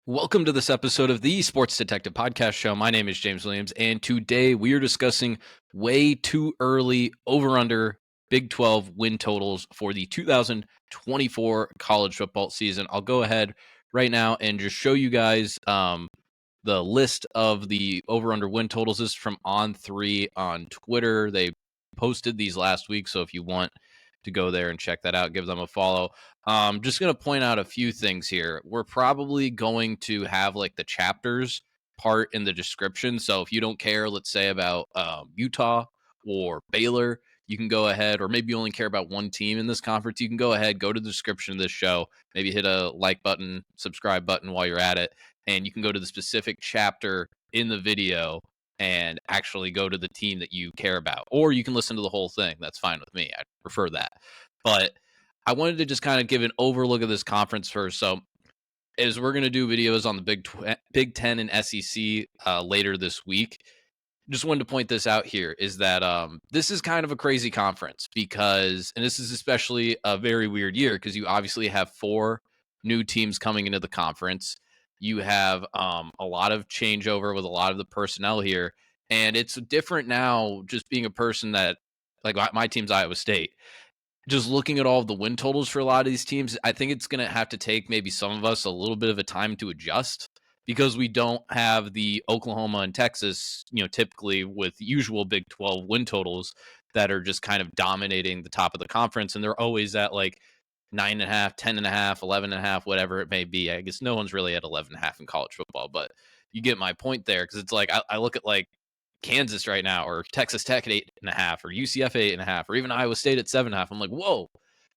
Welcome to this episode of the Sports Detective Podcast Show. My name is James Williams, and today we are discussing way too early over-under Big 12 win totals for the 2024 college football season. I'll go ahead right now and just show you guys the list of the over-under win totals. This is from On3 on Twitter. They posted these last week, so if you want to go there and check that out, give them a follow. Just going to point out a few things here. We're probably going to have like the chapters part in the description. So if you don't care, let's say about Utah or Baylor, you can go ahead, or maybe you only care about one team in this conference, you can go ahead, go to the description of this show, maybe hit a like button, subscribe button while you're at it, and you can go to the specific chapter in the video and actually go to the team that you care about. Or you can listen to the whole thing. That's fine with me. I prefer that. But I wanted to just kind of give an overlook of this conference first. So as we're going to do videos on the Big Ten and SEC later this week, just wanted to point this out here is that this is kind of a crazy conference because, and this is especially a very weird year because you obviously have 4 new teams coming into the conference. You have a lot of changeover with a lot of the personnel here. And it's different now just being a person that, like my team's Iowa State. Just looking at all of the win totals for a lot of these teams, I think it's going to have to take maybe some of us a little bit of a time to adjust because we don't have the Oklahoma and Texas, typically with usual Big 12 win totals that are just kind of dominating the top of the conference. And they're always at like 9.5, 10.5, 11.5, whatever it may be. I guess no one's really at 11.5 in college football, but you get my point there because it's like I look at like Kansas right now, or Texas Tech at 8.5, or UCF 8.5, or even Iowa State at 7.5. I'm like, whoa,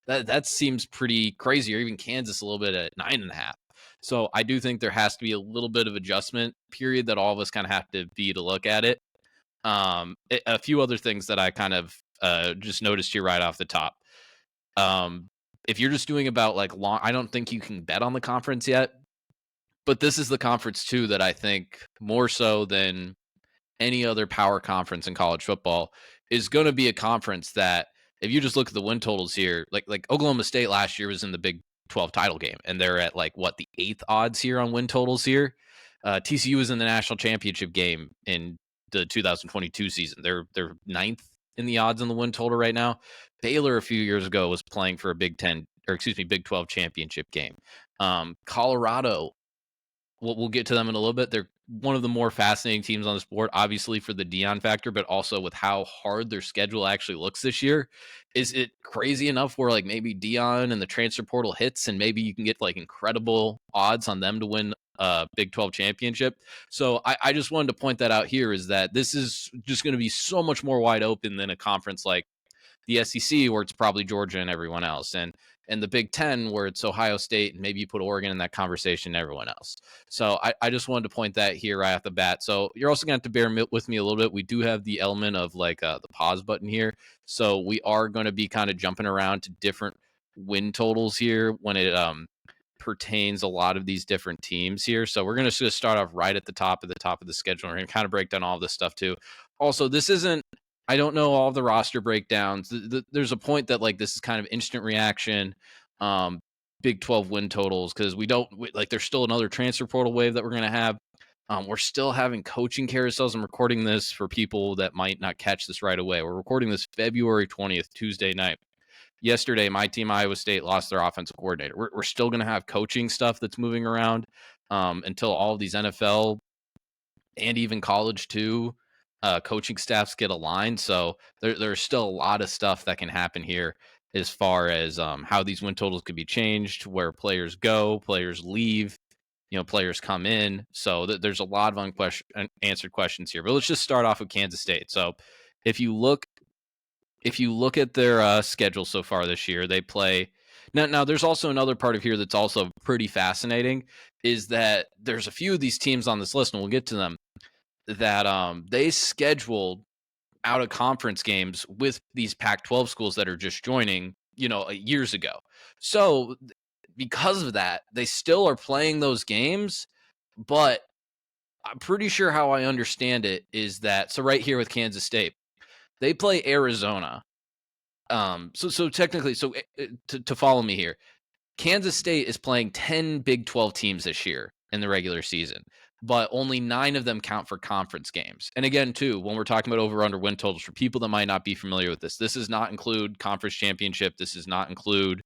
that seems pretty crazy. Or even Kansas a little bit at 9.5. So I do think there has to be a little bit of adjustment period that all of us kind of have to be to look at it. A few other things that I kind of just noticed here right off the top. If you're just doing about like long, I don't think you can bet on the conference yet, but this is the conference too that I think more so than any other power conference in college football is going to be a conference that if you just look at the win totals here, like Oklahoma State last year was in the Big 12 title game, and they're at like what, the 8th odds here on win totals here. TCU was in the national championship game in the 2022 season. They're 9th in the odds on the win total right now. Baylor a few years ago was playing for a Big 12 championship game. Colorado, we'll get to them in a little bit. They're one of the more fascinating teams on the sport, obviously for the Deion factor, but also with how hard their schedule actually looks this year. Is it crazy enough where like maybe Deion and the transfer portal hits and maybe you can get like incredible odds on them to win a Big 12 championship? So I just wanted to point that out here, is that this is just going to be so much more wide open than a conference like the SEC, where it's probably Georgia and everyone else, and the Big Ten, where it's Ohio State, and maybe you put Oregon in that conversation and everyone else. So I just wanted to point that here right off the bat. So you're also going to have to bear with me a little bit. We do have the element of like the pause button here. So we are going to be kind of jumping around to different win totals here when it pertains a lot of these different teams here. So we're going to just start off right at the top of the schedule. We're going to kind of break down all this stuff too. Also, this isn't, I don't know all of the roster breakdowns. There's a point that like this is kind of instant reaction, Big 12 win totals, because there's still another transfer portal wave that we're going to have. We're still having coaching carousels. I'm recording this for people that might not catch this right away. We're recording this February 20th, Tuesday night. Yesterday, my team, Iowa State, lost their offensive coordinator. We're still going to have coaching stuff that's moving around until all of these NFL and even college too coaching staffs get aligned. So there's still a lot of stuff that can happen here as far as how these win totals could be changed, where players go, players leave, players come in. So there's a lot of unanswered questions here. But let's just start off with Kansas State. So if you look at their schedule so far this year, they play. Now, there's also another part of here that's also pretty fascinating, is that there's a few of these teams on this list, and we'll get to them, that they scheduled out of conference games with these Pac-12 schools that are just joining, years ago. So because of that, they still are playing those games, but I'm pretty sure how I understand it is that, so right here with Kansas State, they play Arizona. So technically, to follow me here, Kansas State is playing 10 Big 12 teams this year. in the regular season, but only 9 of them count for conference games. And again, too, when we're talking about over under win totals, for people that might not be familiar with this does not include conference championship. This does not include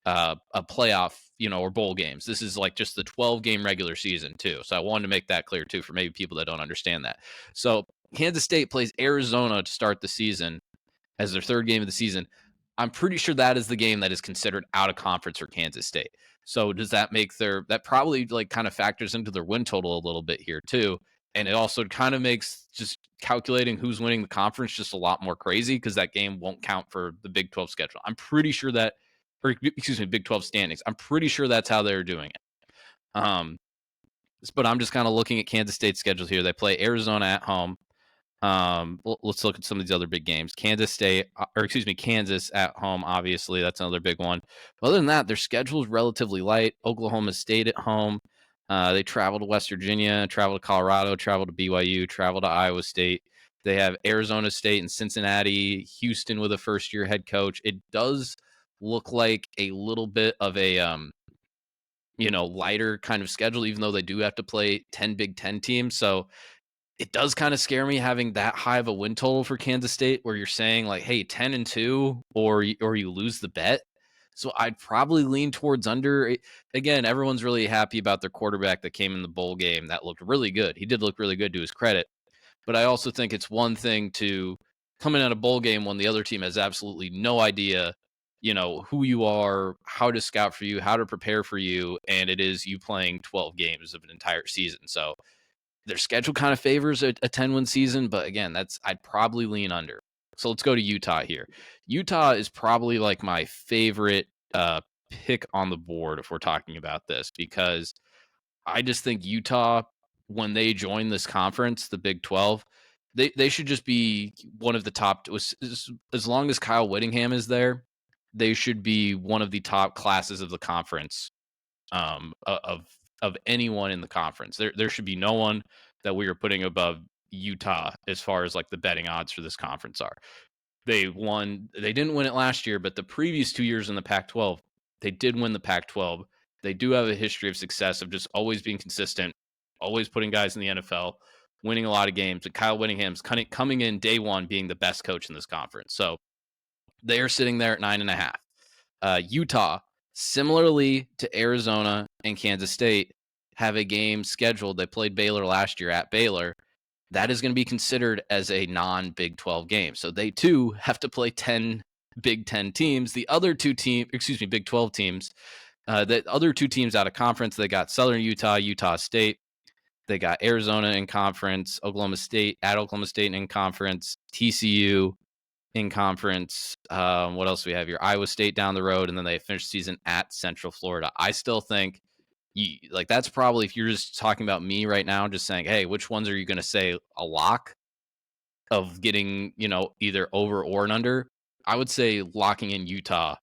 a playoff, or bowl games. This is like just the 12-game regular season too. So I wanted to make that clear too for maybe people that don't understand that. So Kansas State plays Arizona to start the season as their third game of the season. I'm pretty sure that is the game that is considered out of conference for Kansas State. So does that make that probably like kind of factors into their win total a little bit here too. And it also kind of makes just calculating who's winning the conference just a lot more crazy because that game won't count for the Big 12 schedule. I'm pretty sure that, or excuse me, Big 12 standings. I'm pretty sure that's how they're doing it. But I'm just kind of looking at Kansas State's schedules here. They play Arizona at home. Let's look at some of these other big games. Kansas at home. Obviously, that's another big one. Other than that, their schedule is relatively light. Oklahoma State at home. They travel to West Virginia, travel to Colorado, travel to BYU, travel to Iowa State. They have Arizona State and Cincinnati, Houston with a first-year head coach. It does look like a little bit of a lighter kind of schedule, even though they do have to play 10 Big Ten teams. So it does kind of scare me having that high of a win total for Kansas State, where you're saying like, hey, 10-2, or you lose the bet. So I'd probably lean towards under. Again, everyone's really happy about their quarterback that came in the bowl game. That looked really good. He did look really good, to his credit. But I also think it's one thing to come in at a bowl game when the other team has absolutely no idea, who you are, how to scout for you, how to prepare for you, and it is you playing 12 games of an entire season. So their schedule kind of favors a 10-win season, but again, I'd probably lean under. So let's go to Utah here. Utah is probably like my favorite pick on the board if we're talking about this, because I just think Utah, when they join this conference, the Big 12, they should just be one of the top. As long as Kyle Whittingham is there, they should be one of the top classes of the conference, of anyone in the conference. There should be no one that we are putting above Utah as far as like the betting odds for this conference are. They didn't win it last year, but the previous 2 years in the Pac-12, they did win the Pac-12. They do have a history of success of just always being consistent, always putting guys in the NFL, winning a lot of games. And Kyle Whittingham's coming in day one being the best coach in this conference. So they are sitting there at 9.5. Utah, similarly to Arizona and Kansas State, have a game scheduled. They played Baylor last year at Baylor. That is going to be considered as a non-Big 12 game. So they too have to play 10 Big 10 teams. The other Big 12 teams, the other two teams out of conference, they got Southern Utah, Utah State. They got Arizona in conference, Oklahoma State in conference, TCU in conference. What else do we have here? Iowa State down the road, and then they finish the season at Central Florida. I still think that's probably, if you're just talking about me right now, just saying, hey, which ones are you going to say a lock of getting, either over or an under? I would say locking in Utah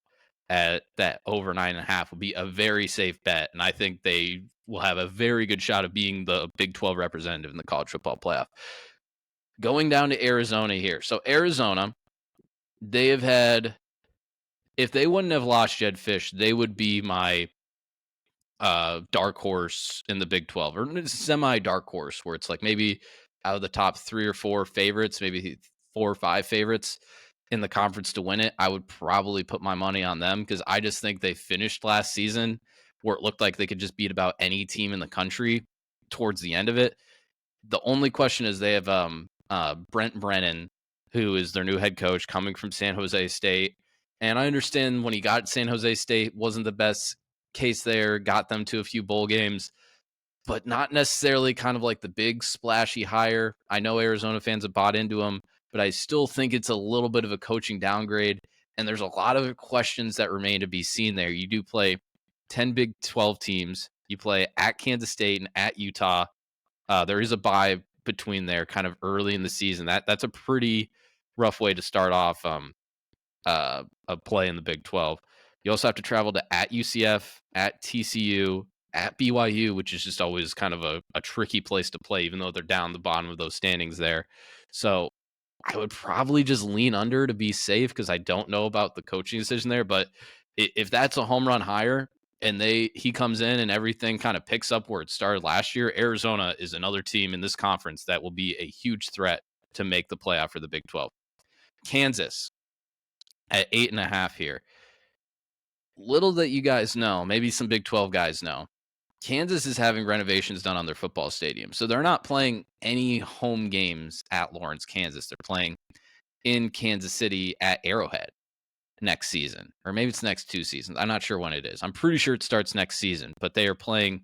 at that over 9.5 would be a very safe bet. And I think they will have a very good shot of being the Big 12 representative in the college football playoff. Going down to Arizona here. So Arizona, they have had, if they wouldn't have lost Jed Fish, they would be my dark horse in the Big 12, or semi dark horse, where it's like maybe out of the top 3 or 4 favorites, maybe 4 or 5 favorites in the conference to win it, I would probably put my money on them, because I just think they finished last season where it looked like they could just beat about any team in the country towards the end of it. The only question is they have Brent Brennan, who is their new head coach, coming from San Jose State. And I understand when he got San Jose State wasn't the best case there, got them to a few bowl games, but not necessarily kind of like the big splashy hire. I know Arizona fans have bought into him, but I still think it's a little bit of a coaching downgrade. And there's a lot of questions that remain to be seen there. You do play 10 Big 12 teams. You play at Kansas State and at Utah. There is a bye between there kind of early in the season. That's a pretty rough way to start off a play in the Big 12. You also have to travel to at UCF, at TCU, at BYU, which is just always kind of a tricky place to play, even though they're down the bottom of those standings there. So I would probably just lean under to be safe, because I don't know about the coaching decision there. But if that's a home run hire, and he comes in and everything kind of picks up where it started last year. Arizona is another team in this conference that will be a huge threat to make the playoff for the Big 12. Kansas at 8.5 here. Little that you guys know, maybe some Big 12 guys know, Kansas is having renovations done on their football stadium. So they're not playing any home games at Lawrence, Kansas. They're playing in Kansas City at Arrowhead next season, or maybe it's next 2 seasons. I'm not sure when it is. I'm pretty sure it starts next season, but they are playing,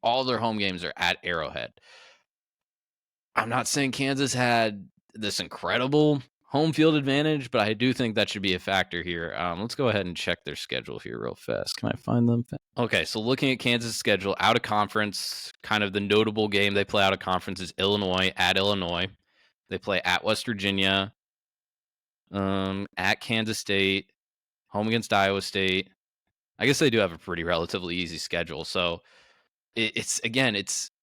all their home games are at Arrowhead. I'm not saying Kansas had this incredible home field advantage, but I do think that should be a factor here. Let's go ahead and check their schedule here real fast. Can I find them? Okay, so looking at Kansas' schedule, out of conference, kind of the notable game they play out of conference is Illinois, at Illinois. They play at West Virginia, at Kansas State, home against Iowa State. I guess they do have a pretty relatively easy schedule. So it's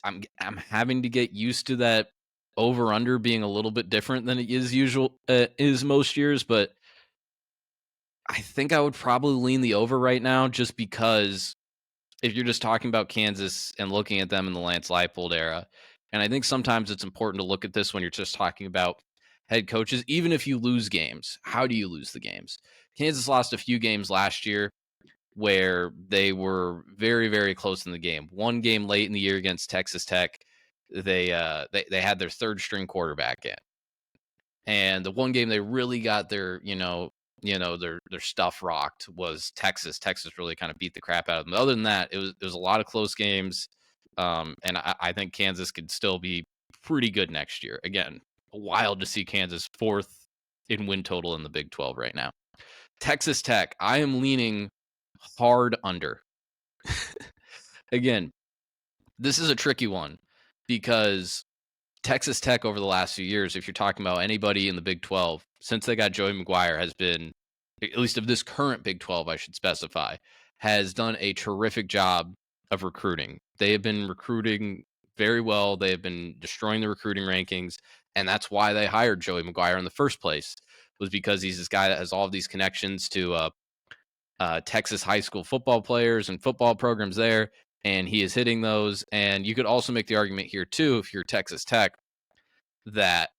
I'm having to get used to that over under being a little bit different than it is most years, but I think I would probably lean the over right now, just because if you're just talking about Kansas and looking at them in the Lance Leipold era, and I think sometimes it's important to look at this when you're just talking about head coaches. Even if you lose games, how do you lose the games? Kansas lost a few games last year where they were very, very close in the game. One game late in the year against Texas Tech, they had their third string quarterback in, and the one game they really got their their stuff rocked was Texas. Texas really kind of beat the crap out of them. Other than that, it was a lot of close games, and I think Kansas could still be pretty good next year. Again, wild to see Kansas 4th in win total in the Big 12 right now. Texas Tech, I am leaning hard under. Again, this is a tricky one because Texas Tech over the last few years, if you're talking about anybody in the Big 12, since they got Joey McGuire, has been, at least of this current Big 12, I should specify, has done a terrific job of recruiting. They have been recruiting very well. They have been destroying the recruiting rankings, and that's why they hired Joey McGuire in the first place, was because he's this guy that has all of these connections to Texas high school football players and football programs there, and he is hitting those. And you could also make the argument here too, if you're Texas Tech, that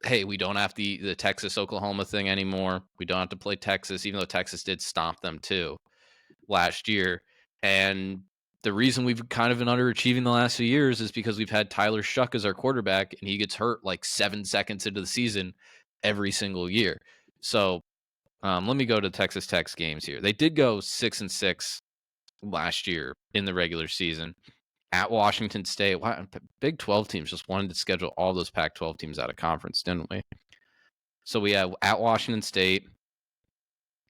hey, we don't have the Texas Oklahoma thing anymore. We don't have to play Texas, even though Texas did stomp them too last year. And the reason we've kind of been underachieving the last few years is because we've had Tyler Shuck as our quarterback, and he gets hurt like 7 seconds into the season every single year. So let me go to Texas Tech's games here. They did go 6-6 last year in the regular season at Washington State. Big 12 teams just wanted to schedule all those Pac-12 teams out of conference, didn't we? So we have at Washington State,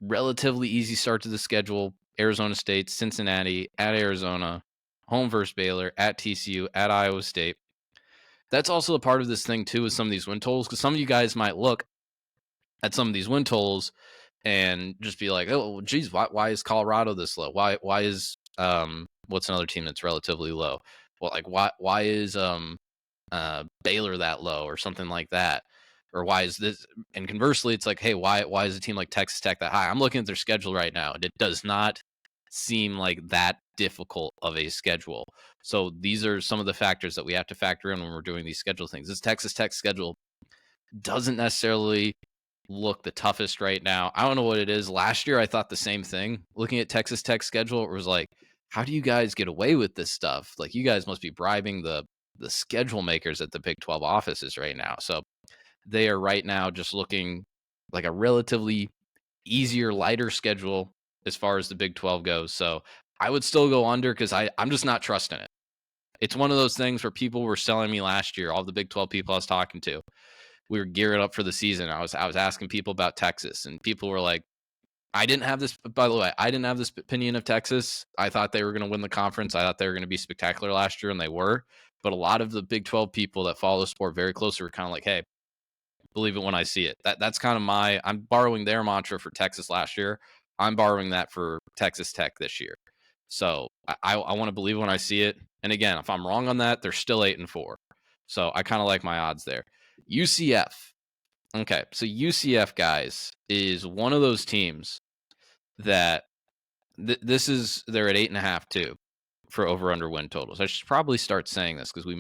relatively easy start to the schedule. Arizona State, Cincinnati, at Arizona, home versus Baylor, at TCU, at Iowa State. That's also a part of this thing too with some of these win totals, because some of you guys might look at some of these win totals and just be like, oh, geez, why is Colorado this low? Why is what's another team that's relatively low? Well, like why is Baylor that low or something like that? Or why is this? And conversely, it's like, hey, why is a team like Texas Tech that high? I'm looking at their schedule right now, and it does not seem like that difficult of a schedule. So these are some of the factors that we have to factor in when we're doing these schedule things. This Texas Tech schedule doesn't necessarily look the toughest right now. I don't know what it is. Last year, I thought the same thing. Looking at Texas Tech's schedule, it was like, how do you guys get away with this stuff? Like, you guys must be bribing the schedule makers at the Big 12 offices right now. So they are right now just looking like a relatively easier, lighter schedule as far as the Big 12 goes. So I would still go under because I'm just not trusting it. It's one of those things where people were selling me last year, all the Big 12 people I was talking to. We were gearing up for the season. I was asking people about Texas, and people were like, I didn't have this, by the way, I didn't have this opinion of Texas. I thought they were going to win the conference. I thought they were going to be spectacular last year, and they were. But a lot of the Big 12 people that follow the sport very closely were kind of like, hey, believe it when I see it. That's kind of I'm borrowing their mantra for Texas last year. I'm borrowing that for Texas Tech this year. So I want to believe when I see it. And again, if I'm wrong on that, they're still 8-4. So I kind of like my odds there. UCF. Okay, so UCF, guys, is one of those teams that they're at 8.5 too for over under win totals. I should probably start saying this because we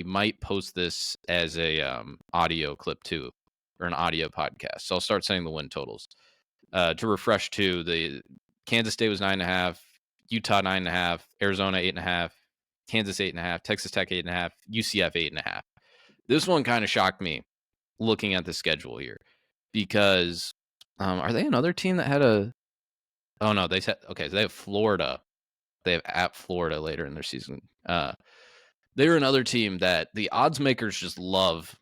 might post this as a audio clip too, or an audio podcast. So I'll start saying the win totals. To refresh too, the Kansas State was 9.5, Utah 9.5, Arizona 8.5, Kansas 8.5, Texas Tech 8.5, UCF 8.5. This one kind of shocked me looking at the schedule here because are they another team that had a? Oh no, they said okay. So they have Florida. They have at Florida later in their season. They're another team that the odds makers just love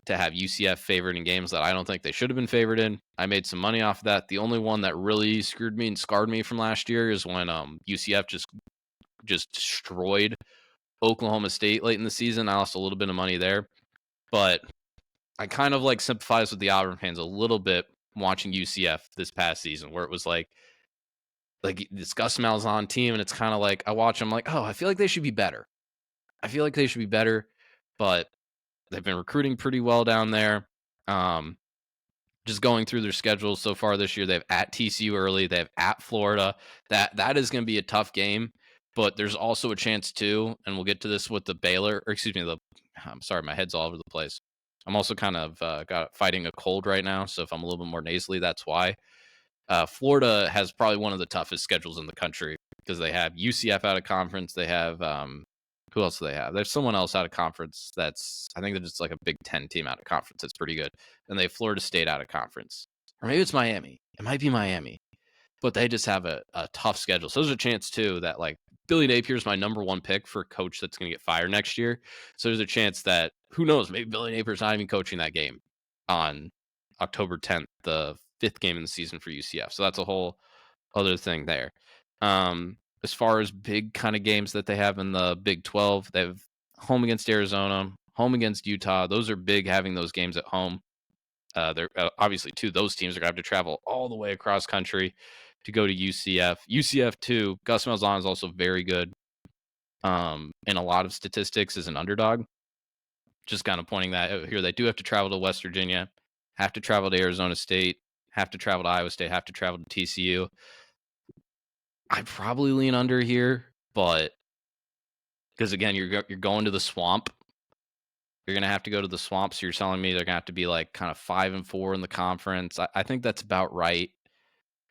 to have UCF favored in games that I don't think they should have been favored in. I made some money off of that. The only one that really screwed me and scarred me from last year is when UCF just destroyed Oklahoma State late in the season. I lost a little bit of money there, but I kind of like sympathize with the Auburn fans a little bit watching UCF this past season, where it was like this Gus Malzahn team, and it's kind of like I watch them like, oh, I feel like they should be better. I feel like they should be better, but they've been recruiting pretty well down there. Just going through their schedules so far this year, they have at TCU early, they have at Florida. That is going to be a tough game, but there's also a chance too, and we'll get to this with the Baylor, or excuse me, I'm sorry, my head's all over the place. I'm also kind of fighting a cold right now, so if I'm a little bit more nasally, that's why. Florida has probably one of the toughest schedules in the country because they have UCF out of conference. They have who else do they have? There's someone else out of conference I think they're just like a Big Ten team out of conference. That's pretty good. And they have Florida State out of conference. Or maybe it's Miami. It might be Miami. But they just have a tough schedule. So there's a chance, too, that like Billy Napier is my number one pick for a coach that's going to get fired next year. So there's a chance that, who knows, maybe Billy Napier's not even coaching that game on October 10th, the 5th game in the season for UCF. So that's a whole other thing there. As far as big kind of games that they have in the Big 12, they have home against Arizona, home against Utah. Those are big, having those games at home. They're obviously, too, those teams are going to have to travel all the way across country to go to UCF. UCF, too, Gus Malzahn is also very good in a lot of statistics as an underdog. Just kind of pointing that out here. They do have to travel to West Virginia, have to travel to Arizona State, have to travel to Iowa State, have to travel to TCU. I probably lean under here, but because again, you're going to the swamp. You're going to have to go to the swamp. So you're telling me they're going to have to be like kind of 5-4 in the conference. I think that's about right.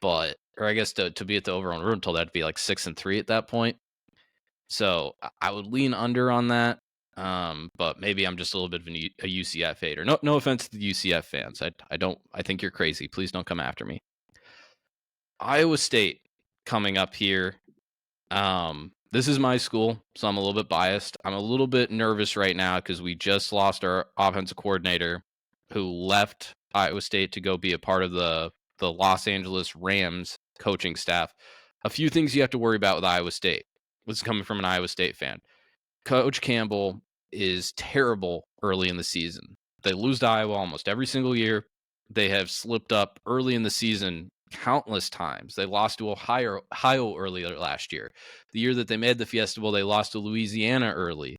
But, or I guess to be at the over on road until that'd be like 6-3 at that point. So I would lean under on that. But maybe I'm just a little bit of a UCF hater. No offense to the UCF fans. I think you're crazy. Please don't come after me. Iowa State coming up here. This is my school, so I'm a little bit biased. I'm a little bit nervous right now because we just lost our offensive coordinator who left Iowa State to go be a part of the Los Angeles Rams coaching staff. A few things you have to worry about with Iowa State. This is coming from an Iowa State fan. Coach Campbell is terrible early in the season. They lose to Iowa almost every single year. They have slipped up early in the season countless times. They lost to Ohio earlier last year. The year that they made the Fiesta Bowl, they lost to Louisiana early.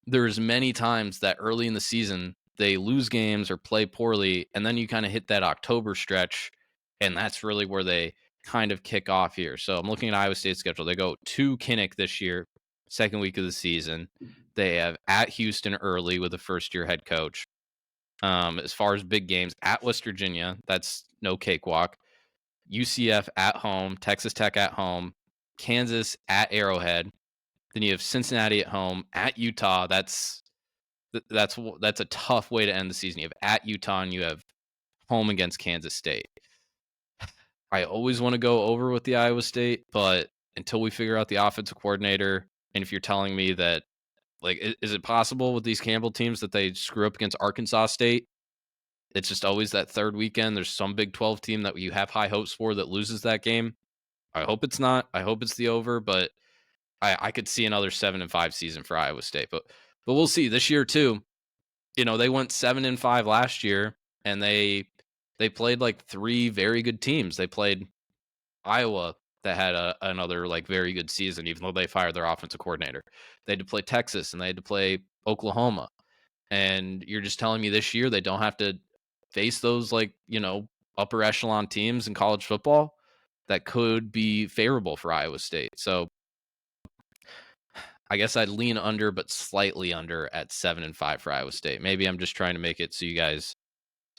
There's many times that early in the season they lose games or play poorly, and then you kind of hit that October stretch, and that's really where they kind of kick off here. So I'm looking at Iowa State's schedule. They go to Kinnick this year, second week of the season. They have at Houston early with a first-year head coach. As far as big games, at West Virginia, that's no cakewalk. UCF at home, Texas Tech at home, Kansas at Arrowhead. Then you have Cincinnati at home, at Utah. That's a tough way to end the season. You have at Utah and you have home against Kansas State. I always want to go over with the Iowa State, but until we figure out the offensive coordinator, and if you're telling me that, like, is it possible with these Campbell teams that they screw up against Arkansas State? It's just always that third weekend. There's some Big 12 team that you have high hopes for that loses that game. I hope it's not. I hope it's the over, but I could see another 7-5 season for Iowa State. But we'll see. This year too, they went 7-5 last year, and they played like three very good teams. They played Iowa that had another like very good season, even though they fired their offensive coordinator. They had to play Texas and they had to play Oklahoma. And you're just telling me this year they don't have to face those like, upper echelon teams in college football? that could be favorable for Iowa State. So I guess I'd lean under, but slightly under at 7-5 for Iowa State. Maybe I'm just trying to make it so you guys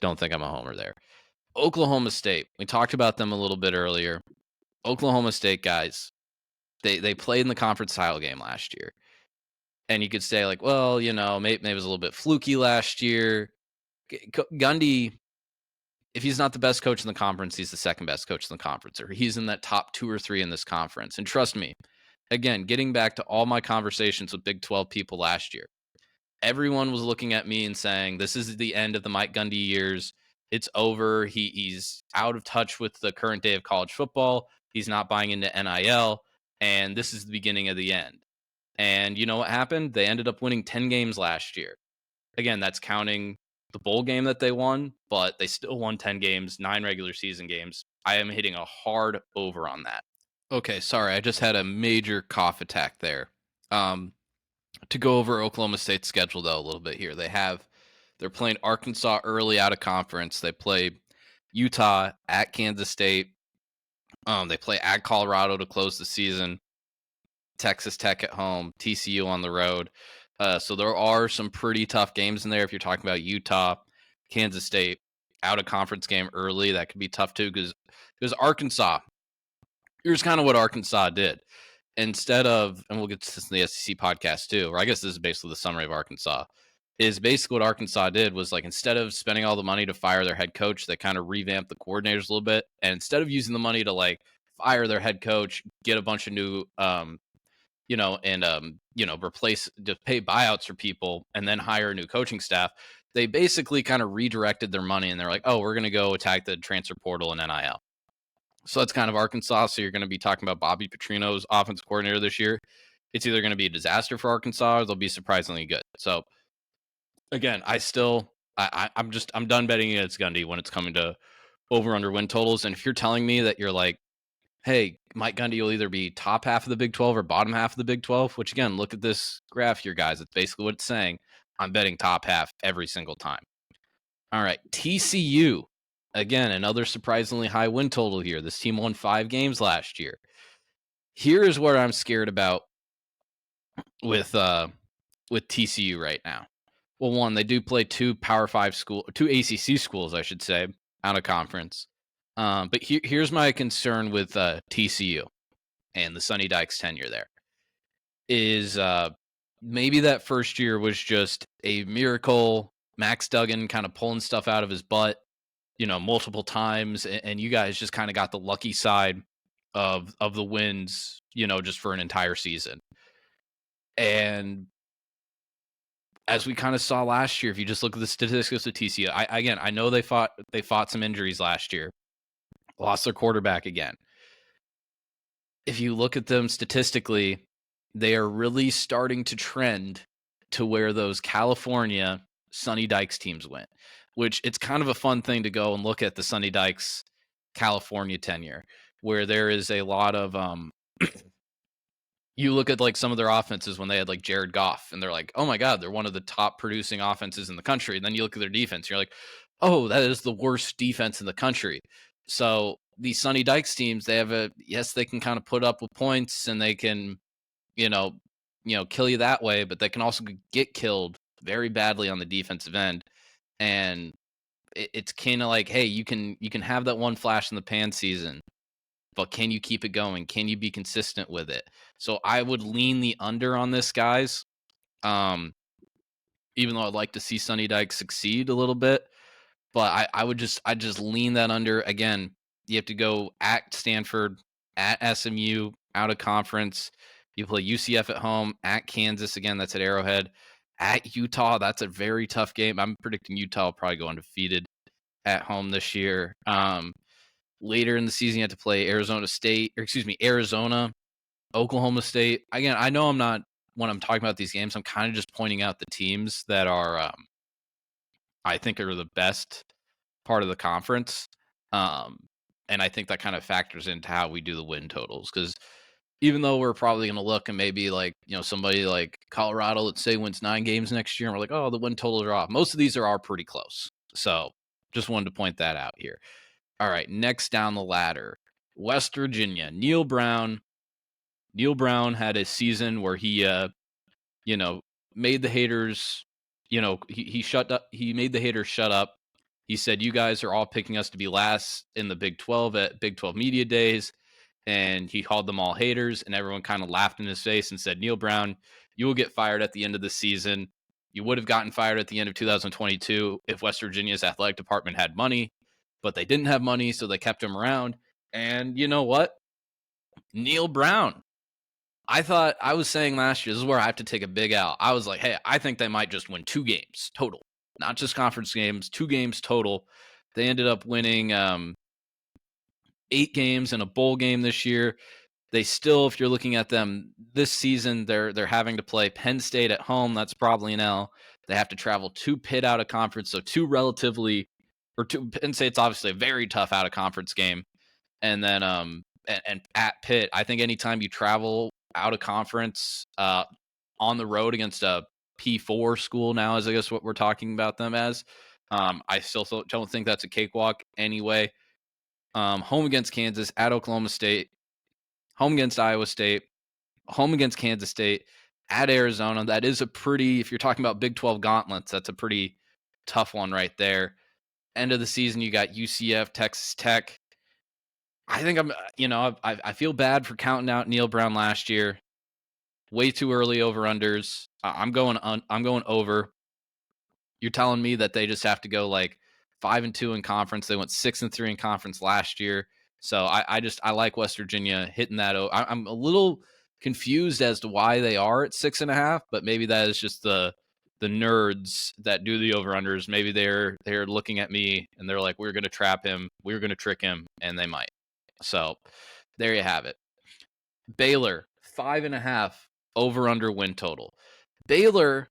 don't think I'm a homer there. Oklahoma State. We talked about them a little bit earlier. Oklahoma State guys, they played in the conference title game last year. And you could say, like, well, maybe it was a little bit fluky last year. Gundy, if he's not the best coach in the conference, he's the second best coach in the conference, or he's in that top 2 or 3 in this conference. And trust me, again, getting back to all my conversations with Big 12 people last year, everyone was looking at me and saying, this is the end of the Mike Gundy years. It's over. He's out of touch with the current day of college football. He's not buying into NIL. And this is the beginning of the end. And you know what happened? They ended up winning 10 games last year. Again, that's counting the bowl game that they won, but they still won 10 games, 9 regular season games. I am hitting a hard over on that. Okay, sorry, I just had a major cough attack there. To go over Oklahoma State's schedule, though, a little bit here. They're playing Arkansas early out of conference. They play Utah at Kansas State. They play at Colorado to close the season. Texas Tech at home, TCU on the road. So there are some pretty tough games in there. If you're talking about Utah, Kansas State, out of conference game early, that could be tough too, because Arkansas, here's kind of what Arkansas did. Instead of, and we'll get to this in the SEC podcast too, or I guess this is basically the summary of Arkansas, is basically what Arkansas did was, like, instead of spending all the money to fire their head coach, they kind of revamped the coordinators a little bit. And instead of using the money to, like, fire their head coach, get a bunch of new replace, to pay buyouts for people and then hire a new coaching staff, they basically kind of redirected their money, and they're like, oh, we're going to go attack the transfer portal and NIL. So that's kind of Arkansas. So you're going to be talking about Bobby Petrino's offensive coordinator this year. It's either going to be a disaster for Arkansas or they'll be surprisingly good. So again, I'm done betting against Gundy when it's coming to over under win totals. And if you're telling me that you're like, hey, Mike Gundy will either be top half of the Big 12 or bottom half of the Big 12, which, again, look at this graph here, guys. It's basically what it's saying. I'm betting top half every single time. All right, TCU. Again, another surprisingly high win total here. This team won 5 games last year. Here is what I'm scared about with TCU right now. Well, one, they do play 2 ACC schools, I should say, out of conference. But here's my concern with TCU and the Sonny Dykes tenure there is maybe that first year was just a miracle. Max Duggan kind of pulling stuff out of his butt, multiple times, and you guys just kind of got the lucky side of the wins, just for an entire season. And as we kind of saw last year, if you just look at the statistics of TCU, I know they fought some injuries last year. Lost their quarterback again. If you look at them statistically, they are really starting to trend to where those California Sonny Dykes teams went, which it's kind of a fun thing to go and look at the Sonny Dykes California tenure, where there is a lot of you look at, like, some of their offenses when they had, like, Jared Goff, and they're like, oh my God, they're one of the top producing offenses in the country. And then you look at their defense, you're like, oh, that is the worst defense in the country. So these Sonny Dykes teams, they can kind of put up with points and they can, kill you that way, but they can also get killed very badly on the defensive end. And it's kind of like, hey, you can have that one flash in the pan season, but can you keep it going? Can you be consistent with it? So I would lean the under on this, guys. Even though I'd like to see Sonny Dykes succeed a little bit, but I'd just lean that under. Again, you have to go at Stanford, at SMU, out of conference. You play UCF at home, at Kansas, again, that's at Arrowhead, at Utah. That's a very tough game. I'm predicting Utah will probably go undefeated at home this year. Later in the season, you have to play Arizona, Oklahoma State. Again, I know when I'm talking about these games, I'm kind of just pointing out the teams that are, I think, are the best part of the conference. And I think that kind of factors into how we do the win totals. Because even though we're probably going to look and maybe, like, somebody like Colorado, let's say, wins 9 games next year, and we're like, oh, the win totals are off. Most of these are pretty close. So just wanted to point that out here. All right, next down the ladder, West Virginia, Neil Brown. Neil Brown had a season where he, made the haters, he shut up. He made the haters shut up. He said, "You guys are all picking us to be last in the Big 12 at Big 12 Media Days." And he called them all haters, and everyone kind of laughed in his face and said, "Neil Brown, you will get fired at the end of the season. You would have gotten fired at the end of 2022 if West Virginia's athletic department had money, but they didn't have money, so they kept him around." And you know what? Neil Brown. I was saying last year, this is where I have to take a big L. I was like, hey, I think they might just win 2 games total, not just conference games, 2 games total. They ended up winning 8 games and a bowl game this year. They still, if you're looking at them this season, they're having to play Penn State at home. That's probably an L. They have to travel to Pitt out of conference, so Penn State's obviously a very tough out of conference game, and then and at Pitt, I think anytime you travel out of conference on the road against a P4 school now, is I guess what we're talking about them as. I still don't think that's a cakewalk anyway. Home against Kansas, at Oklahoma State, home against Iowa State, home against Kansas State, at Arizona. That is a pretty, if you're talking about Big 12 gauntlets, that's a pretty tough one right there. End of the season, you got UCF, Texas Tech. I think I feel bad for counting out Neil Brown last year. Way too early over-unders. I'm going over. You're telling me that they just have to go like 5-2 in conference. They went 6-3 in conference last year. So I like West Virginia hitting that. I'm a little confused as to why they are at 6.5, but maybe that is just the nerds that do the over-unders. Maybe they're looking at me and they're like, we're going to trap him. We're going to trick him, and they might. So there you have it. Baylor, 5.5 over-under win total. Baylor,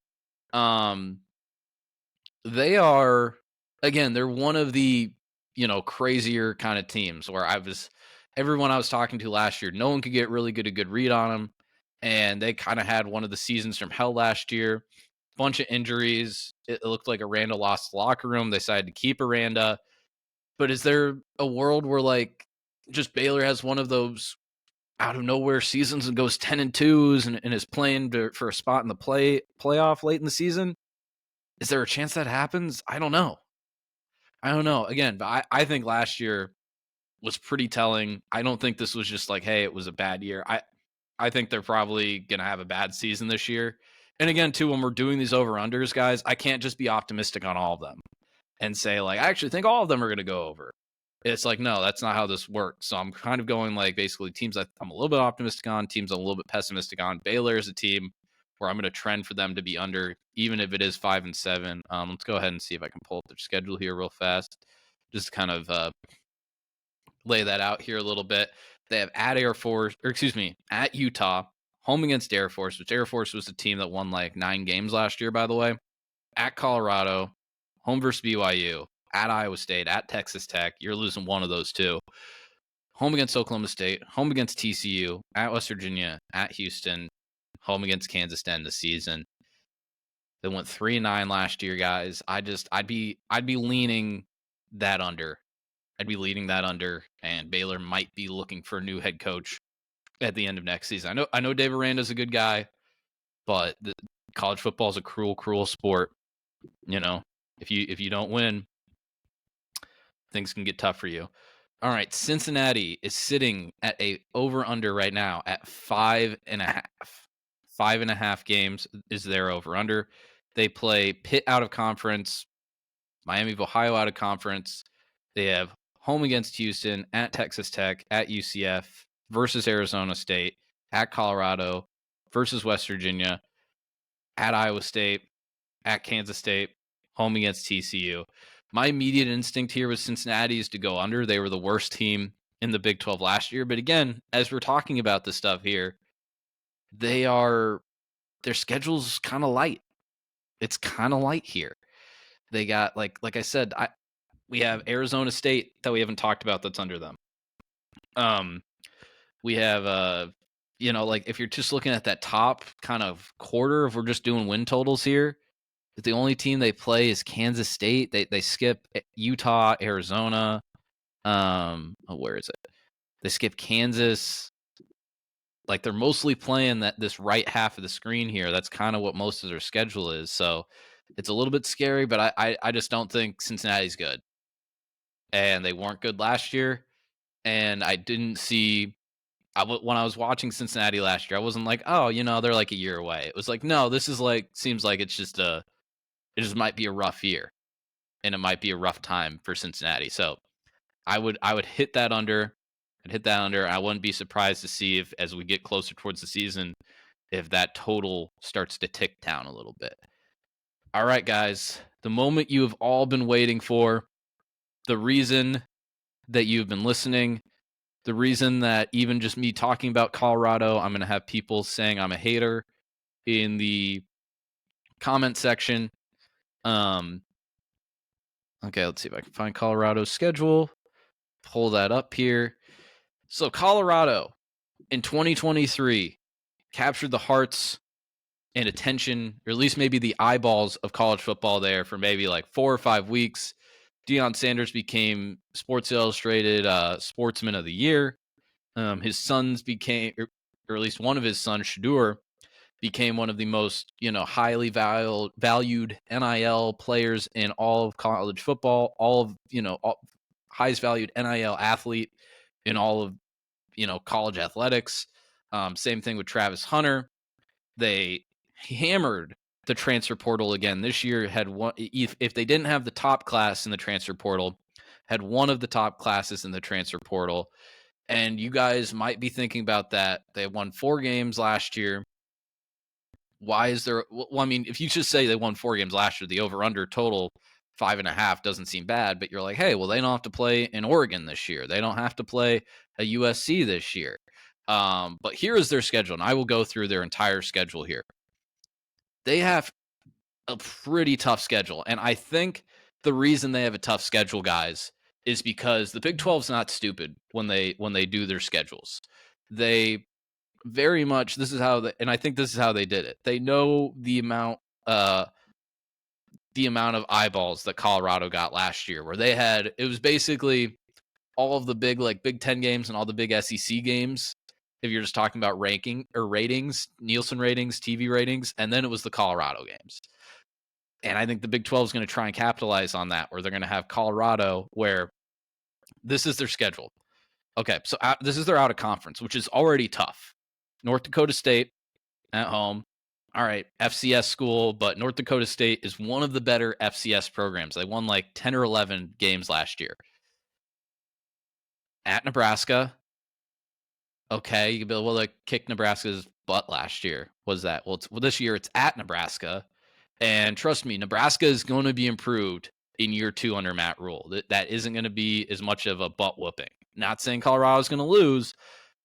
they are, again, they're one of the, crazier kind of teams where everyone I was talking to last year, no one could get really a good read on them. And they kind of had one of the seasons from hell last year. Bunch of injuries. It looked like Aranda lost the locker room. They decided to keep Aranda. But is there a world where like just Baylor has one of those out of nowhere seasons and goes 10-2 and is playing for a spot in the playoff late in the season? Is there a chance that happens? I don't know. Again, but I think last year was pretty telling. I don't think this was just like, hey, it was a bad year. I think they're probably going to have a bad season this year. And again, too, when we're doing these over-unders, guys, I can't just be optimistic on all of them and say, like, I actually think all of them are going to go over. It's like, no, that's not how this works. So I'm kind of going like basically teams I'm a little bit optimistic on, teams I'm a little bit pessimistic on. Baylor is a team where I'm going to trend for them to be under, even if it is 5-7. Let's go ahead and see if I can pull up their schedule here real fast. Just kind of lay that out here a little bit. They have at Utah, home against Air Force, which Air Force was a team that won like 9 games last year, by the way. At Colorado, home versus BYU, at Iowa State, at Texas Tech. You're losing one of those two. Home against Oklahoma State, home against TCU, at West Virginia, at Houston, home against Kansas to end the season. They went 3-9 last year, guys. I'd be leaning that under. I'd be leading that under, and Baylor might be looking for a new head coach at the end of next season. I know Dave Aranda's a good guy, but college football is a cruel sport. If you don't win, things can get tough for you. All right, Cincinnati is sitting at a over-under right now at 5.5. 5.5 games is their over-under. They play Pitt out of conference, Miami of Ohio out of conference. They have home against Houston, at Texas Tech, at UCF, versus Arizona State, at Colorado, versus West Virginia, at Iowa State, at Kansas State, home against TCU. My immediate instinct here was Cincinnati is to go under. They were the worst team in the Big 12 last year. But again, as we're talking about this stuff here, their schedule's kind of light. It's kind of light here. They got, like I said, we have Arizona State that we haven't talked about that's under them. We have, like if you're just looking at that top kind of quarter, if we're just doing win totals here, the only team they play is Kansas State. They skip Utah, Arizona. Where is it? They skip Kansas. Like, they're mostly playing this right half of the screen here. That's kind of what most of their schedule is. So it's a little bit scary, but I just don't think Cincinnati's good. And they weren't good last year. And I didn't see when I was watching Cincinnati last year, I wasn't like, oh, they're like a year away. It was like, no, this is like, seems like it just might be a rough year, and it might be a rough time for Cincinnati. So I would hit that under. I'd hit that under. I wouldn't be surprised to see if, as we get closer towards the season, if that total starts to tick down a little bit. All right, guys, the moment you have all been waiting for, the reason that you've been listening, the reason that even just me talking about Colorado, I'm going to have people saying I'm a hater in the comment section. Okay, let's see if I can find Colorado's schedule. Pull that up here. So Colorado in 2023 captured the hearts and attention, or at least maybe the eyeballs of college football there for maybe like 4 or 5 weeks. Deion Sanders became Sports Illustrated Sportsman of the Year. His sons became, or at least one of his sons, Shadur, became one of the most, highly valued NIL players in all of college football, highest valued NIL athlete in all of, college athletics. Same thing with Travis Hunter. They hammered the transfer portal again this year. Had one, if they didn't have the top class in the transfer portal, had one of the top classes in the transfer portal. And you guys might be thinking about that. They won 4 games last year. Why is there? Well, I mean, if you just say they won 4 games last year, the over/under total 5.5 doesn't seem bad. But you're like, hey, well, they don't have to play in Oregon this year. They don't have to play a USC this year. But here is their schedule, and I will go through their entire schedule here. They have a pretty tough schedule, and I think the reason they have a tough schedule, guys, is because the Big 12 is not stupid when they do their schedules. They very much, and I think this is how they did it. They know the amount of eyeballs that Colorado got last year, where it was basically all of the big, like, Big 10 games and all the big SEC games. If you're just talking about ranking or ratings, Nielsen ratings, TV ratings, and then it was the Colorado games. And I think the Big 12 is going to try and capitalize on that, where they're going to have Colorado, where this is their schedule. Okay, so this is their out of conference, which is already tough. North Dakota State at home. All right, FCS school, but North Dakota State is one of the better FCS programs. They won like 10 or 11 games last year. At Nebraska. Okay, you can be well, like, kick Nebraska's butt last year. What is that? Well, this year it's at Nebraska. And trust me, Nebraska is going to be improved in year 2 under Matt Rule. That isn't going to be as much of a butt whooping. Not saying Colorado's going to lose,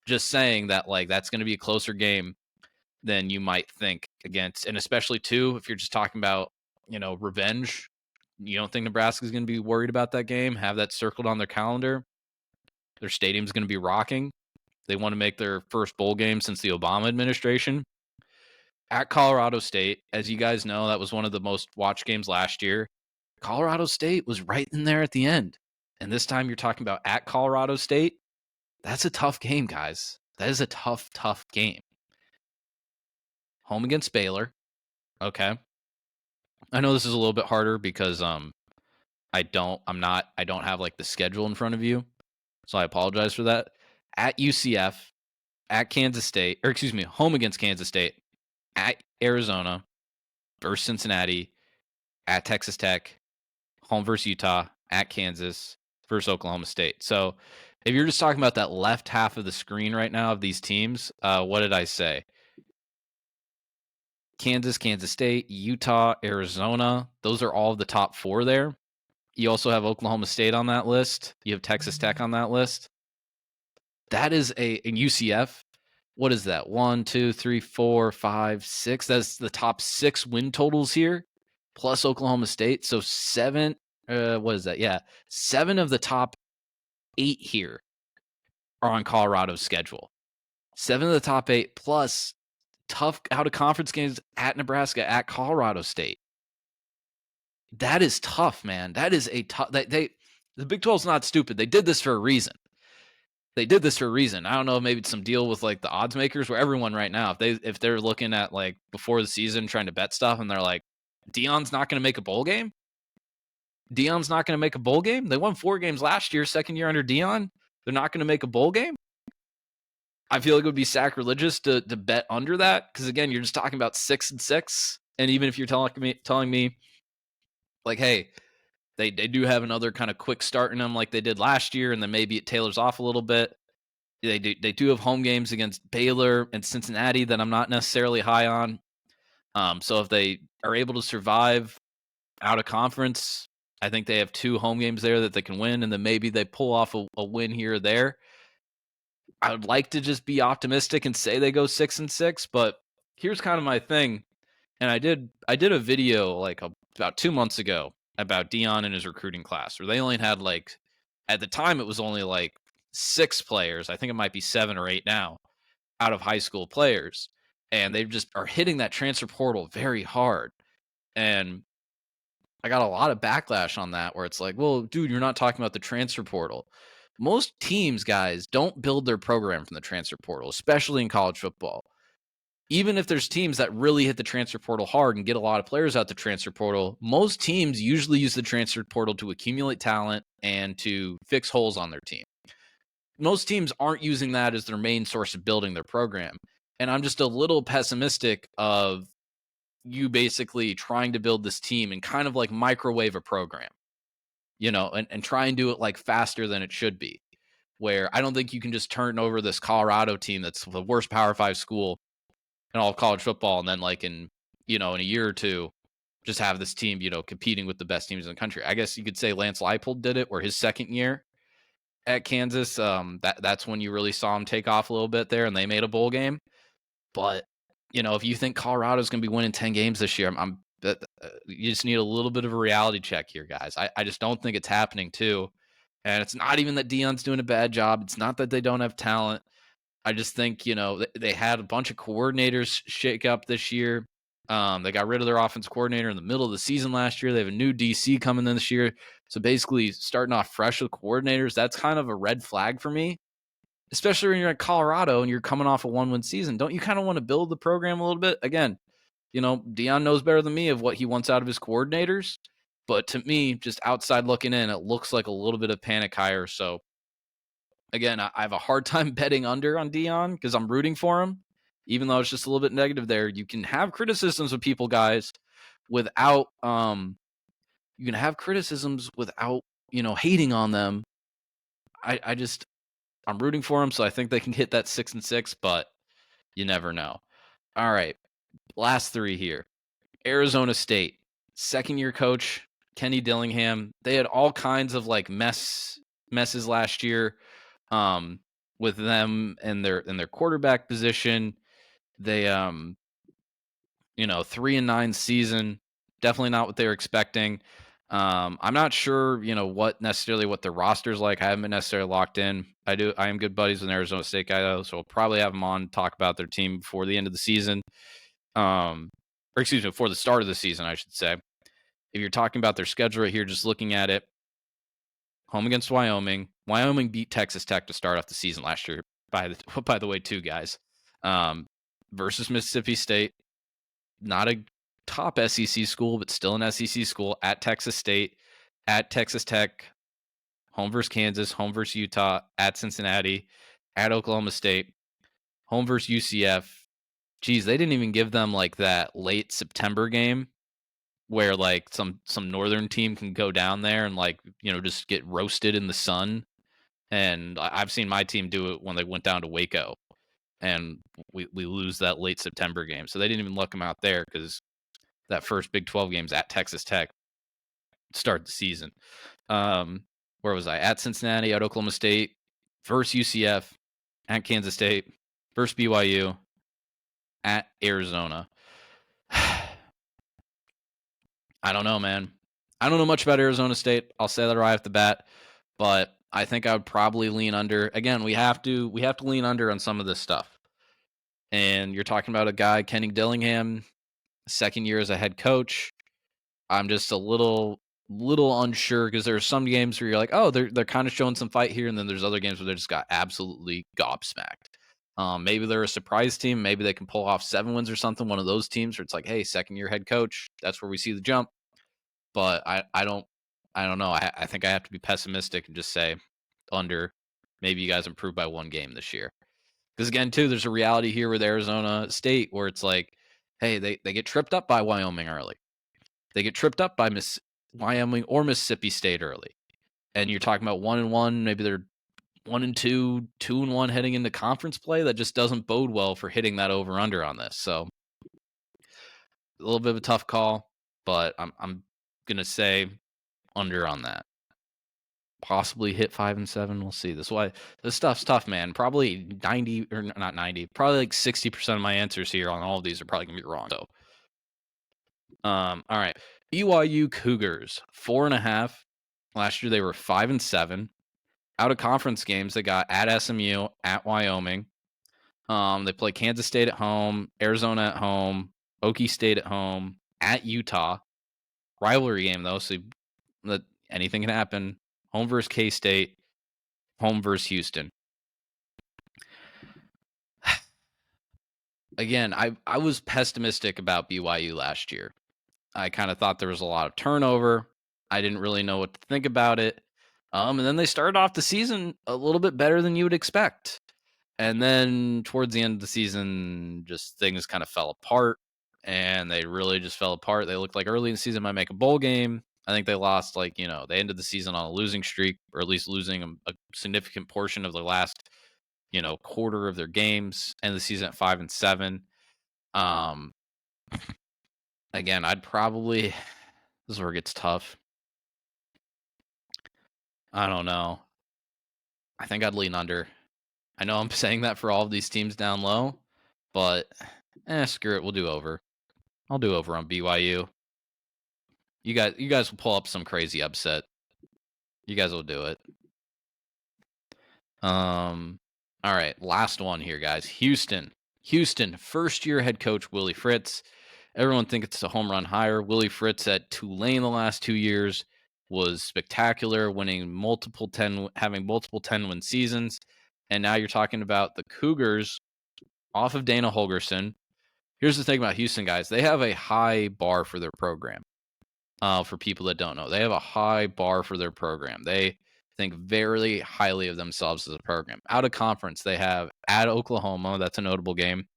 just saying that, like, that's going to be a closer game than you might think against. And especially, too, if you're just talking about, revenge, you don't think Nebraska's going to be worried about that game, have that circled on their calendar. Their stadium's going to be rocking. They want to make their first bowl game since the Obama administration. At Colorado State, as you guys know, that was one of the most watched games last year. Colorado State was right in there at the end. And this time you're talking about at Colorado State. That's a tough game, guys. That is a tough, tough game. Home against Baylor. Okay. I know this is a little bit harder because I don't have like the schedule in front of you. So I apologize for that. At UCF, at Kansas State, or excuse me, home against Kansas State, at Arizona, versus Cincinnati, at Texas Tech, home versus Utah, at Kansas, versus Oklahoma State. So if you're just talking about that left half of the screen right now of these teams, what did I say? Kansas, Kansas State, Utah, Arizona. Those are all the top 4 there. You also have Oklahoma State on that list. You have Texas Tech on that list. That is in UCF. What is that? 1, 2, 3, 4, 5, 6. That's the top 6 win totals here, plus Oklahoma State. So 7. What is that? Yeah, 7 of the top 8 here are on Colorado's schedule. 7 of the top 8 plus tough out of conference games at Nebraska, at Colorado State. That is tough, man. That is a tough. The Big 12 is not stupid. They did this for a reason. they did this for a reason. I don't know, maybe it's some deal with like the odds makers where everyone right now, if they're looking at like before the season trying to bet stuff and they're like, Deion's not going to make a bowl game. Deion's not going to make a bowl game. They won 4 games last year, second year under Deion. They're not going to make a bowl game. I feel like it would be sacrilegious to bet under that because again, you're just talking about 6-6, and even if you're telling me like, hey, they do have another kind of quick start in them like they did last year, and then maybe it tailors off a little bit. They do have home games against Baylor and Cincinnati that I'm not necessarily high on. So if they are able to survive out of conference, I think they have 2 home games there that they can win, and then maybe they pull off a win here or there. I would like to just be optimistic and say they go 6-6, but here's kind of my thing. And I did a video like about 2 months ago about Deion and his recruiting class, where they only had like, at the time it was only like 6 players. I think it might be 7 or 8 now out of high school players. And they just are hitting that transfer portal very hard. And I got a lot of backlash on that where it's like, well, dude, you're not talking about the transfer portal. Most teams, guys, don't build their program from the transfer portal, especially in college football. Even if there's teams that really hit the transfer portal hard and get a lot of players out the transfer portal, most teams usually use the transfer portal to accumulate talent and to fix holes on their team. Most teams aren't using that as their main source of building their program. And I'm just a little pessimistic of you basically trying to build this team and kind of like microwave a program, and try and do it like faster than it should be, where I don't think you can just turn over this Colorado team that's the worst Power 5 school in all of college football, and then like in a year or two, just have this team, competing with the best teams in the country. I guess you could say Lance Leipold did it, where his second year at Kansas, that's when you really saw him take off a little bit there, and they made a bowl game. But if you think Colorado's going to be winning 10 games this year, you just need a little bit of a reality check here, guys. I just don't think it's happening too. And it's not even that Deion's doing a bad job. It's not that they don't have talent. I just think, they had a bunch of coordinators shake up this year. They got rid of their offense coordinator in the middle of the season last year. They have a new DC coming in this year. So basically starting off fresh with coordinators, that's kind of a red flag for me, especially when you're at Colorado and you're coming off a 1-win season. Don't you kind of want to build the program a little bit? Again, Deion knows better than me of what he wants out of his coordinators. But to me, just outside looking in, it looks like a little bit of panic hire. So again, I have a hard time betting under on Deion because I'm rooting for him, even though it's just a little bit negative there. You can have criticisms of people, guys, without you can have criticisms without hating on them. I'm rooting for them, so I think they can hit that 6-6, but you never know. All right, last 3 here. Arizona State, second-year coach Kenny Dillingham. They had all kinds of like messes last year with them and their quarterback position. They 3-9 season, definitely not what they were expecting. I'm not sure, what their roster's like. I haven't been necessarily locked in. I am good buddies with an Arizona State guy though, so we'll probably have them on to talk about their team before the end of the season. Before the start of the season, I should say. If you're talking about their schedule right here, just looking at it, home against Wyoming. Wyoming beat Texas Tech to start off the season last year. By the way, 2 guys. Versus Mississippi State, not a top SEC school, but still an SEC school. At Texas State, at Texas Tech, home versus Kansas, home versus Utah, at Cincinnati, at Oklahoma State, home versus UCF. Geez, they didn't even give them like that late September game where like some northern team can go down there and like, just get roasted in the sun. And I've seen my team do it when they went down to Waco and we lose that late September game. So they didn't even look them out there because that first Big 12 game's at Texas Tech start the season. Where was I? At Cincinnati, at Oklahoma State, versus UCF, at Kansas State, versus BYU, at Arizona. I don't know, man. I don't know much about Arizona State. I'll say that right off the bat, but I think I would probably lean under. Again, we have to lean under on some of this stuff. And you're talking about a guy, Kenny Dillingham, second year as a head coach. I'm just a little little unsure because there's some games where you're like, oh, they're kind of showing some fight here, and then there's other games where they just got absolutely gobsmacked. Maybe they're a surprise team. Maybe they can pull off 7 wins or something. One of those teams where it's like, hey, second year head coach. That's where we see the jump. But I don't know. I think I have to be pessimistic and just say under. Maybe you guys improve by 1 game this year. Because again, too, there's a reality here with Arizona State where it's like, hey, they get tripped up by Wyoming early. They get tripped up by Wyoming or Mississippi State early. And you're talking about 1-1, maybe they're 1-2, 2-1 heading into conference play. That just doesn't bode well for hitting that over under on this. So a little bit of a tough call, but I'm gonna say under on that. Possibly hit 5-7. We'll see. This stuff's tough, man. Probably 90 or not 90, probably like 60% of my answers here on all of these are probably gonna be wrong. So all right. BYU Cougars, 4.5. Last year they were 5-7. Out of conference games, they got at SMU, at Wyoming. They play Kansas State at home, Arizona at home, Okie State at home, at Utah. Rivalry game though, so anything can happen. Home versus K-State, home versus Houston. Again, I was pessimistic about BYU last year. I kind of thought there was a lot of turnover. I didn't really know what to think about it. And then they started off the season a little bit better than you would expect. And then towards the end of the season, just things kind of fell apart. And they really just fell apart. They looked like early in the season might make a bowl game. I think they lost, they ended the season on a losing streak, or at least losing a significant portion of the last, quarter of their games. And the season at 5-7. Again, I'd probably, this is where it gets tough. I don't know. I think I'd lean under. I know I'm saying that for all of these teams down low, but screw it. We'll do over. I'll do over on BYU. You guys will pull up some crazy upset. You guys will do it. All right, last one here, guys. Houston, first year head coach Willie Fritz. Everyone thinks it's a home run hire. Willie Fritz at Tulane the last 2 years was spectacular, having multiple 10-win seasons. And now you're talking about the Cougars off of Dana Holgerson. Here's the thing about Houston, guys. They have a high bar for their program. For people that don't know, they have a high bar for their program. They think very highly of themselves as a program. Out of conference, they have at Oklahoma. That's a notable game.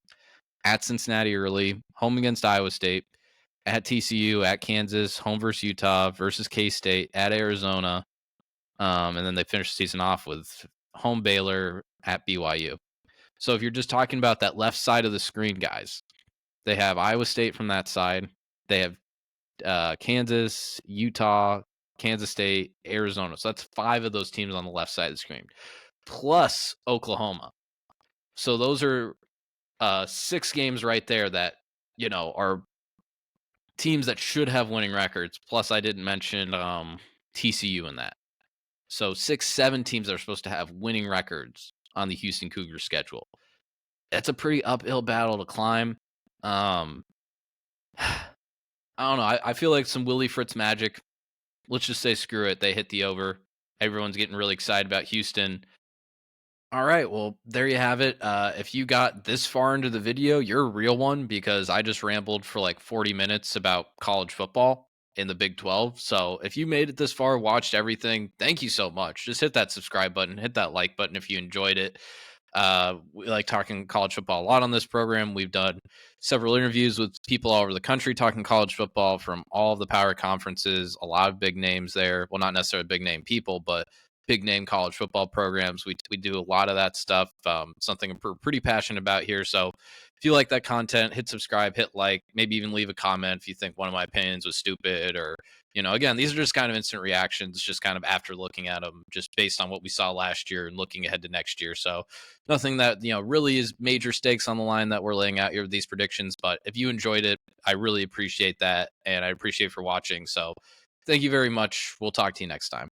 At Cincinnati early, home against Iowa State, at TCU, at Kansas, home versus Utah, versus K-State, at Arizona. And then they finish the season off with home Baylor, at BYU. So if you're just talking about that left side of the screen, guys, they have Iowa State from that side. They have Kansas, Utah, Kansas State, Arizona. So that's 5 of those teams on the left side of the screen, plus Oklahoma. So those are 6 games right there that, are teams that should have winning records. Plus I didn't mention TCU in that. So 6-7 teams that are supposed to have winning records on the Houston Cougars schedule. That's a pretty uphill battle to climb. I don't know. I feel like some Willie Fritz magic. Let's just say screw it. They hit the over. Everyone's getting really excited about Houston. All right, well, there you have it. If you got this far into the video, you're a real one, because I just rambled for like 40 minutes about college football in the Big 12. So if you made it this far, watched everything, thank you so much. Just hit that subscribe button, hit that like button if you enjoyed it. We like talking college football a lot on this program. We've done several interviews with people all over the country talking college football from all of the power conferences, a lot of big names there. Well, not necessarily big name people, but big name college football programs. We do a lot of that stuff. Something I'm pretty passionate about here. So if you like that content, hit subscribe, hit like, maybe even leave a comment if you think one of my opinions was stupid, or, again, these are just kind of instant reactions, just kind of after looking at them, just based on what we saw last year and looking ahead to next year. So nothing that, really is major stakes on the line that we're laying out here with these predictions. But if you enjoyed it, I really appreciate that. And I appreciate for watching. So thank you very much. We'll talk to you next time.